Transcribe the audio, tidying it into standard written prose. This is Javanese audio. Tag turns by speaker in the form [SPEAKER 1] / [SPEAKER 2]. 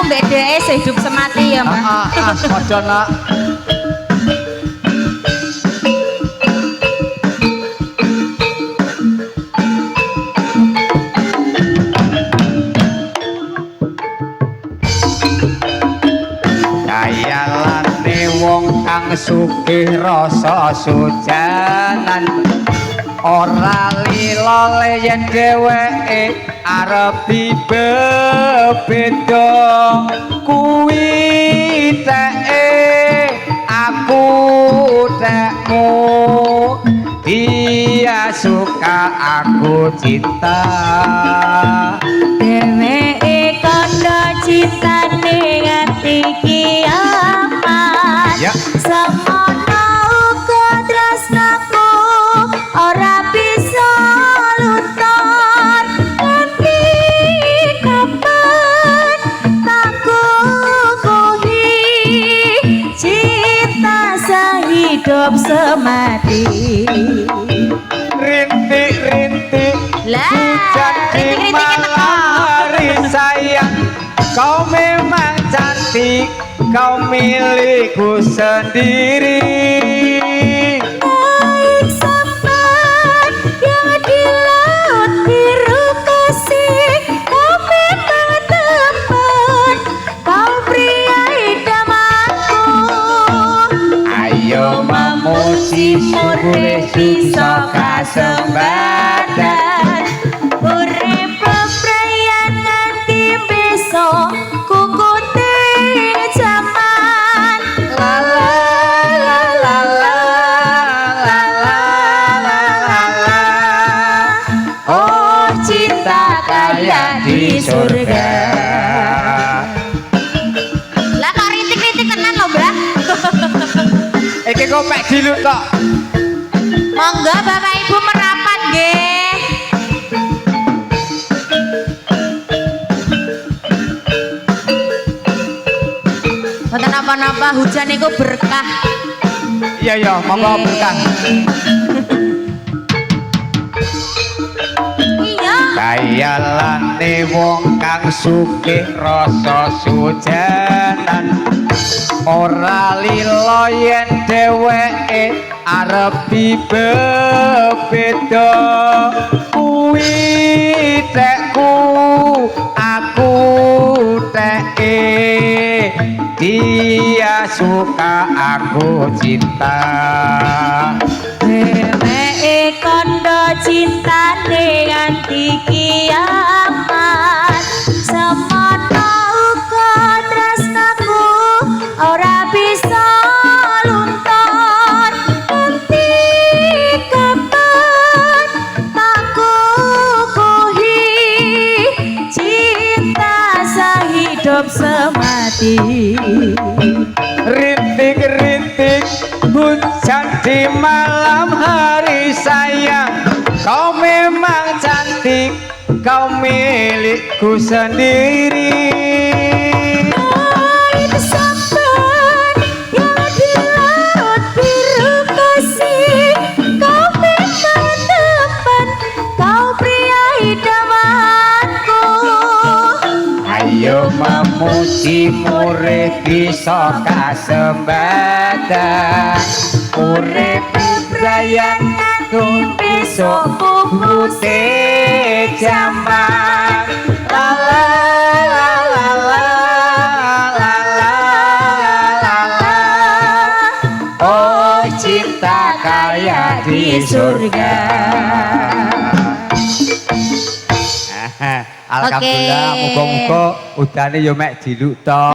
[SPEAKER 1] mbek dheke sehidup semati ya, Mbak.
[SPEAKER 2] Padha nak. Kayalane wong kang sugih rasa sujanan ora lila yen dheweke arep dibeda kuwi teke aku tekmu dia suka aku cinta
[SPEAKER 1] Dheweke kandha cintane nganti kiamat.
[SPEAKER 2] Ya.
[SPEAKER 1] Semono uga tresnaku ora bisa luntur. Nganti kapan tak kukuhi cinta sehidup semati.
[SPEAKER 2] rintik-rintik
[SPEAKER 1] Lah,
[SPEAKER 2] hujan di
[SPEAKER 1] rintik-rintik
[SPEAKER 2] malam hari sayang kau memang cantik kau milikku sendiri
[SPEAKER 1] Baik sampan yang di laut biru kasih kau memang teman kau pria idamanku
[SPEAKER 2] ayo memuji syukur susah kasembadan
[SPEAKER 1] urip bebrayan nganti besok kukuting jaman
[SPEAKER 2] la la la la la la la la la la
[SPEAKER 1] oh cinta kayak di surga. Lah kok rintik-rintik tenan lho, Mbak.
[SPEAKER 2] iki kok mek diluk tok
[SPEAKER 1] Monggo Bapak Ibu merapat nggih. Mboten napa-napa hujan niku berkah.
[SPEAKER 2] iya iya monggo berkah
[SPEAKER 1] Iya.
[SPEAKER 2] kayalane wong kang sugih rasa sujanan ora lila yen dheweke arep dibeda kuwi tekku aku teke dia suka aku cinta
[SPEAKER 1] Dheweke kandha cintane nganti kiamat. Semono uga tresnaku ora bisa luntur. Nganti kapan tak kukuhi cinta sehidup semati.
[SPEAKER 2] rintik-rintik hujan di malam hari sayang kau memang cantik kau milikku sendiri
[SPEAKER 1] Baik sampan yang di laut biru kasih kau memang teman kau pria idamanku
[SPEAKER 2] ayo memuji murid bisa kasembadan urip bebrayan nganti besok putih jaman la la la la la la la la la oh cinta kayak di surga alhamdulillah
[SPEAKER 1] Oke.
[SPEAKER 2] muga-muga udane yo mek diluk tok